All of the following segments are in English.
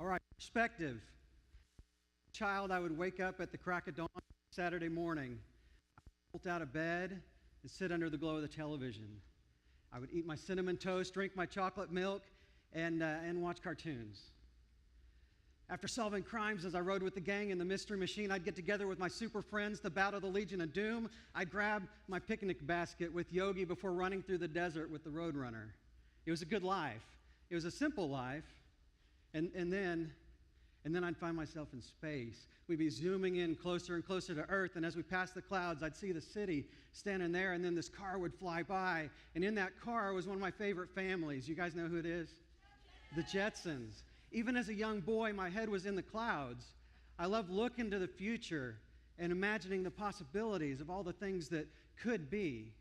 All right, perspective. Child, I would wake up at the crack of dawn Saturday morning, bolt out of bed, and sit under the glow of the television. I would eat my cinnamon toast, drink my chocolate milk, and watch cartoons. After solving crimes as I rode with the gang in the Mystery Machine, I'd get together with my super friends to battle the Legion of Doom. I'd grab my picnic basket with Yogi before running through the desert with the Roadrunner. It was a good life. It was a simple life. And then I'd find myself in space. We'd be zooming in closer and closer to Earth, and as we passed the clouds, I'd see the city standing there, and then this car would fly by. And in that car was one of my favorite families. You guys know who it is? The Jetsons. Even as a young boy, my head was in the clouds. I loved looking to the future and imagining the possibilities of all the things that could be.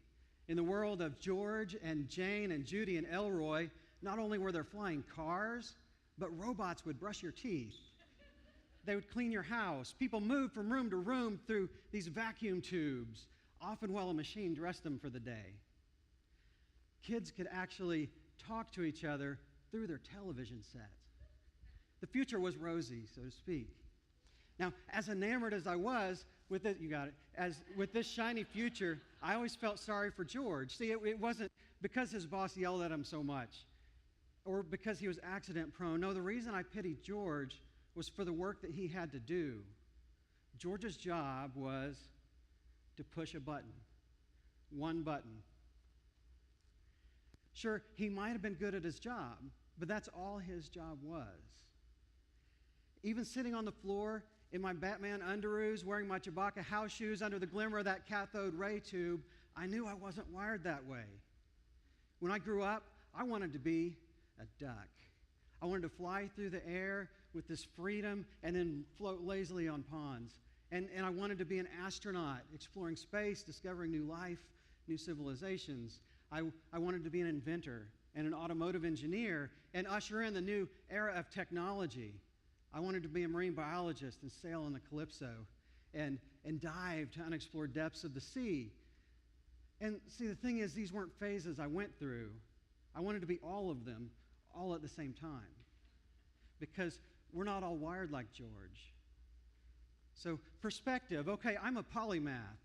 In the world of George and Jane and Judy and Elroy, not only were there flying cars, but robots would brush your teeth. They would clean your house. People moved from room to room through these vacuum tubes, often while a machine dressed them for the day. Kids could actually talk to each other through their television sets. The future was rosy, so to speak. Now, as enamored as I was with it, with this shiny future, I always felt sorry for George. See, it wasn't because his boss yelled at him so much or because he was accident prone. No, the reason I pitied George was for the work that he had to do. George's job was to push a button, one button. Sure, he might have been good at his job, but that's all his job was. Even sitting on the floor in my Batman underoos, wearing my Chewbacca house shoes under the glimmer of that cathode ray tube, I knew I wasn't wired that way. When I grew up, I wanted to be a duck. I wanted to fly through the air with this freedom and then float lazily on ponds. And I wanted to be an astronaut, exploring space, discovering new life, new civilizations. I wanted to be an inventor and an automotive engineer and usher in the new era of technology. I wanted to be a marine biologist and sail on the Calypso and dive to unexplored depths of the sea. And see, the thing is, these weren't phases I went through. I wanted to be all of them, all at the same time. Because we're not all wired like George. So, perspective. Okay, I'm a polymath.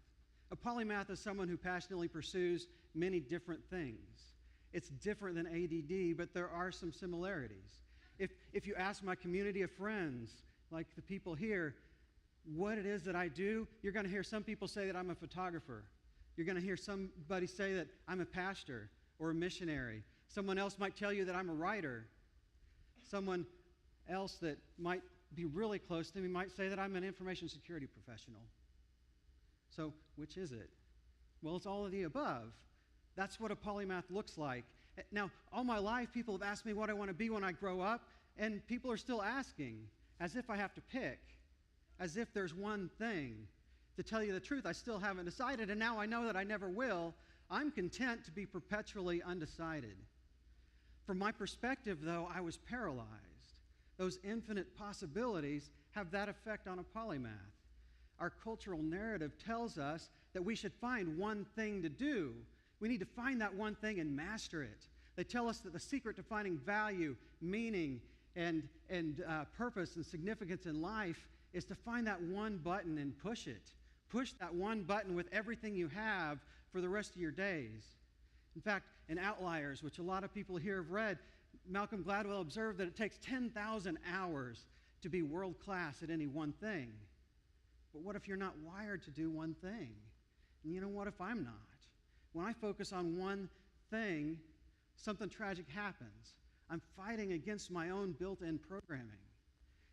A polymath is someone who passionately pursues many different things. It's different than ADD, but there are some similarities. If you ask my community of friends, like the people here, what it is that I do, you're going to hear some people say that I'm a photographer. You're going to hear somebody say that I'm a pastor or a missionary. Someone else might tell you that I'm a writer. Someone else that might be really close to me might say that I'm an information security professional. So, which is it? Well, it's all of the above. That's what a polymath looks like. Now, all my life, people have asked me what I want to be when I grow up, and people are still asking, as if I have to pick, as if there's one thing. To tell you the truth, I still haven't decided, and now I know that I never will. I'm content to be perpetually undecided. From my perspective, though, I was paralyzed. Those infinite possibilities have that effect on a polymath. Our cultural narrative tells us that we should find one thing to do. We need to find that one thing and master it. They tell us that the secret to finding value, meaning, and purpose and significance in life is to find that one button and push it. Push that one button with everything you have for the rest of your days. In fact, in Outliers, which a lot of people here have read, Malcolm Gladwell observed that it takes 10,000 hours to be world class at any one thing. But what if you're not wired to do one thing? And you know what if I'm not? When I focus on one thing, something tragic happens. I'm fighting against my own built-in programming.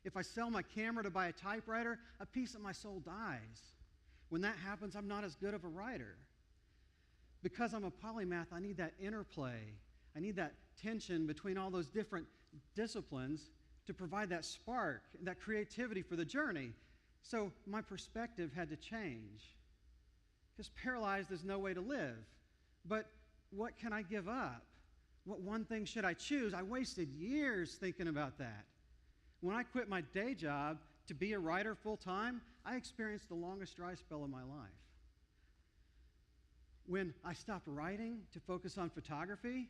If I sell my camera to buy a typewriter, a piece of my soul dies. When that happens, I'm not as good of a writer. Because I'm a polymath, I need that interplay. I need that tension between all those different disciplines to provide that spark, that creativity for the journey. So my perspective had to change. Because paralyzed is no way to live. But what can I give up? What one thing should I choose? I wasted years thinking about that. When I quit my day job to be a writer full-time, I experienced the longest dry spell of my life. When I stopped writing to focus on photography,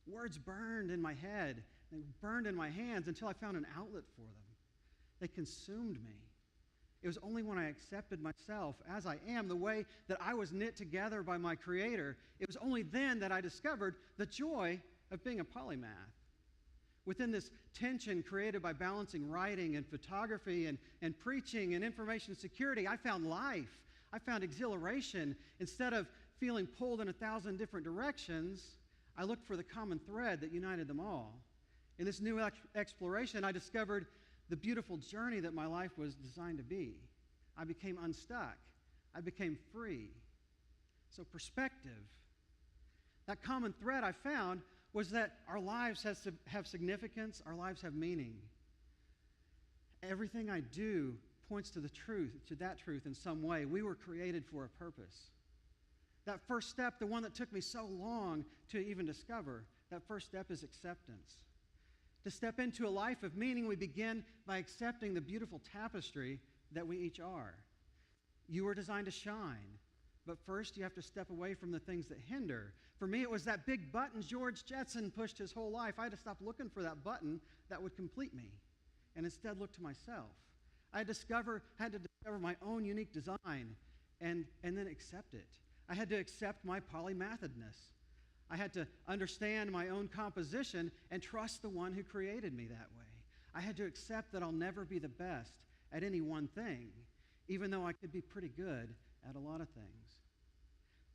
words burned in my head. They burned in my hands until I found an outlet for them. They consumed me. It was only when I accepted myself as I am, the way that I was knit together by my Creator, it was only then that I discovered the joy of being a polymath. Within this tension created by balancing writing and photography and preaching and information security, I found life. I found exhilaration. Instead of feeling pulled in 1,000 different directions, I looked for the common thread that united them all. In this new exploration, I discovered the beautiful journey that my life was designed to be. I became unstuck. I became free. So perspective. That common thread I found was that our lives have significance, our lives have meaning. Everything I do points to the truth, to that truth in some way. We were created for a purpose. That first step, the one that took me so long to even discover, that first step is acceptance. To step into a life of meaning, we begin by accepting the beautiful tapestry that we each are. You were designed to shine, but first you have to step away from the things that hinder. For me, it was that big button George Jetson pushed his whole life. I had to stop looking for that button that would complete me and instead look to myself. I had to discover my own unique design and then accept it. I had to accept my polymathedness. I had to understand my own composition and trust the one who created me that way. I had to accept that I'll never be the best at any one thing, even though I could be pretty good at a lot of things.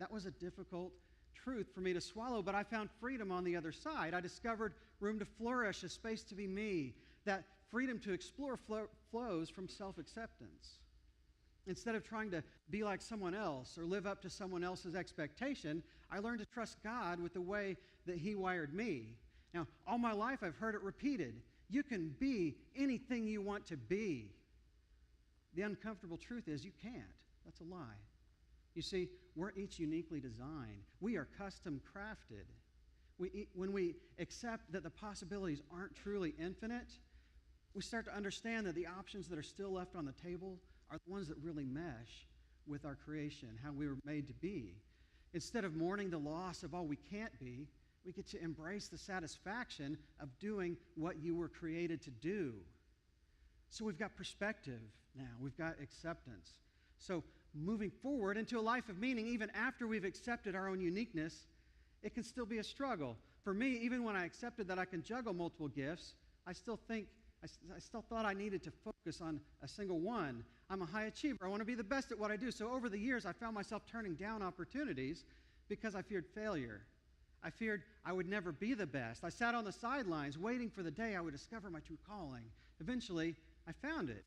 That was a difficult truth for me to swallow, but I found freedom on the other side. I discovered room to flourish, a space to be me, that freedom to explore flows from self-acceptance. Instead of trying to be like someone else or live up to someone else's expectation, I learned to trust God with the way that He wired me. Now, all my life I've heard it repeated. You can be anything you want to be. The uncomfortable truth is you can't. That's a lie. You see, we're each uniquely designed. We are custom crafted. When we accept that the possibilities aren't truly infinite, we start to understand that the options that are still left on the table are the ones that really mesh with our creation, how we were made to be. Instead of mourning the loss of all we can't be, we get to embrace the satisfaction of doing what you were created to do. So we've got perspective now. We've got acceptance. So moving forward into a life of meaning, even after we've accepted our own uniqueness, it can still be a struggle. For me, even when I accepted that I can juggle multiple gifts, I still thought I needed to focus on a single one. I'm a high achiever. I want to be the best at what I do. So over the years, I found myself turning down opportunities because I feared failure. I feared I would never be the best. I sat on the sidelines waiting for the day I would discover my true calling. Eventually, I found it.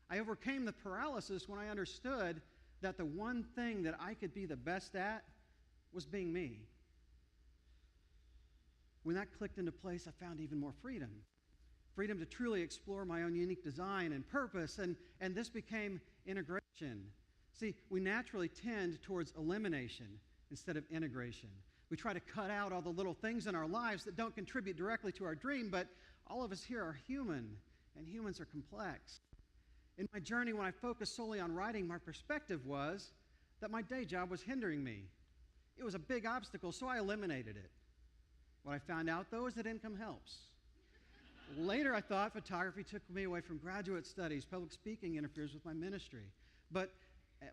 I overcame the paralysis when I understood that the one thing that I could be the best at was being me. When that clicked into place, I found even more freedom. Freedom to truly explore my own unique design and purpose, and this became integration. See, we naturally tend towards elimination instead of integration. We try to cut out all the little things in our lives that don't contribute directly to our dream, but all of us here are human, and humans are complex. In my journey, when I focused solely on writing, my perspective was that my day job was hindering me. It was a big obstacle, so I eliminated it. What I found out, though, is that income helps. Later, I thought photography took me away from graduate studies. Public speaking interferes with my ministry. But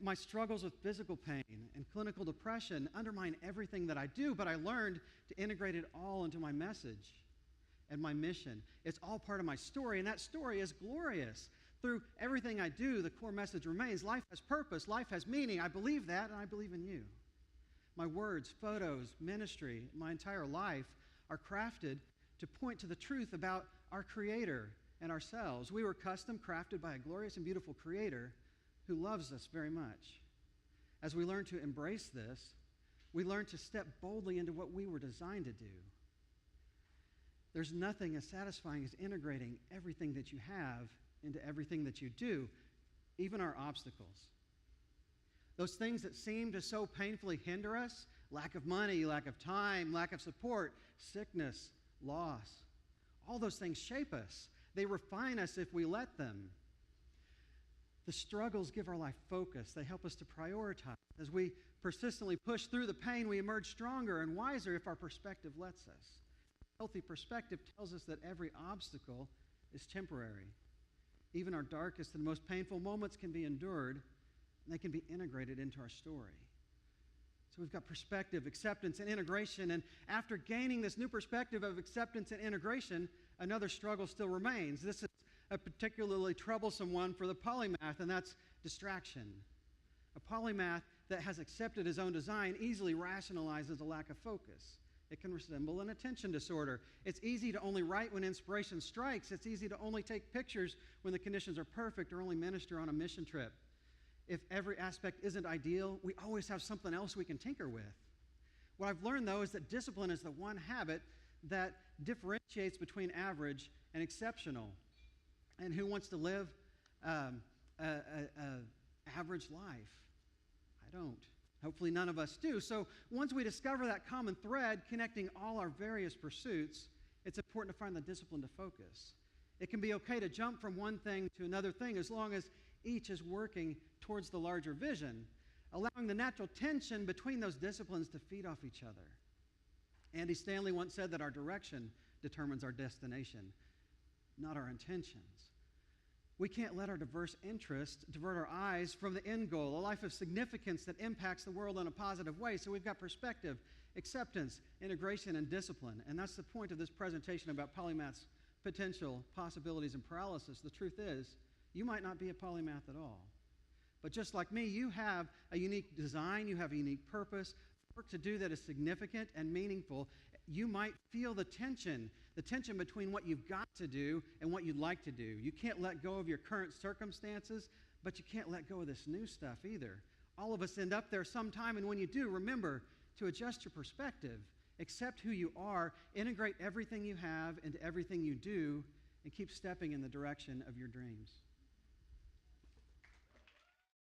my struggles with physical pain and clinical depression undermine everything that I do, but I learned to integrate it all into my message and my mission. It's all part of my story, and that story is glorious. Through everything I do, the core message remains. Life has purpose. Life has meaning. I believe that, and I believe in you. My words, photos, ministry, my entire life are crafted to point to the truth about our Creator and ourselves. We were custom crafted by a glorious and beautiful Creator who loves us very much. As we learn to embrace this, we learn to step boldly into what we were designed to do. There's nothing as satisfying as integrating everything that you have into everything that you do, even our obstacles. Those things that seem to so painfully hinder us, lack of money, lack of time, lack of support, sickness, loss, all those things shape us. They refine us if we let them. The struggles give our life focus. They help us to prioritize. As we persistently push through the pain, we emerge stronger and wiser if our perspective lets us. Healthy perspective tells us that every obstacle is temporary. Even our darkest and most painful moments can be endured, and they can be integrated into our story. So we've got perspective, acceptance, and integration. And after gaining this new perspective of acceptance and integration, another struggle still remains. This is a particularly troublesome one for the polymath, and that's distraction. A polymath that has accepted his own design easily rationalizes a lack of focus. It can resemble an attention disorder. It's easy to only write when inspiration strikes. It's easy to only take pictures when the conditions are perfect, or only minister on a mission trip. If every aspect isn't ideal, we always have something else we can tinker with. What I've learned, though, is that discipline is the one habit that differentiates between average and exceptional. And who wants to live an average life? I don't. Hopefully none of us do. So once we discover that common thread connecting all our various pursuits, it's important to find the discipline to focus. It can be okay to jump from one thing to another thing as long as each is working towards the larger vision, allowing the natural tension between those disciplines to feed off each other. Andy Stanley once said that our direction determines our destination, not our intentions. We can't let our diverse interests divert our eyes from the end goal, a life of significance that impacts the world in a positive way. So we've got perspective, acceptance, integration, and discipline. And that's the point of this presentation about polymath's potential, possibilities, and paralysis. The truth is, you might not be a polymath at all. But just like me, you have a unique design, you have a unique purpose, work to do that is significant and meaningful. You might feel the tension between what you've got to do and what you'd like to do. You can't let go of your current circumstances, but you can't let go of this new stuff either. All of us end up there sometime, and when you do, remember to adjust your perspective, accept who you are, integrate everything you have into everything you do, and keep stepping in the direction of your dreams.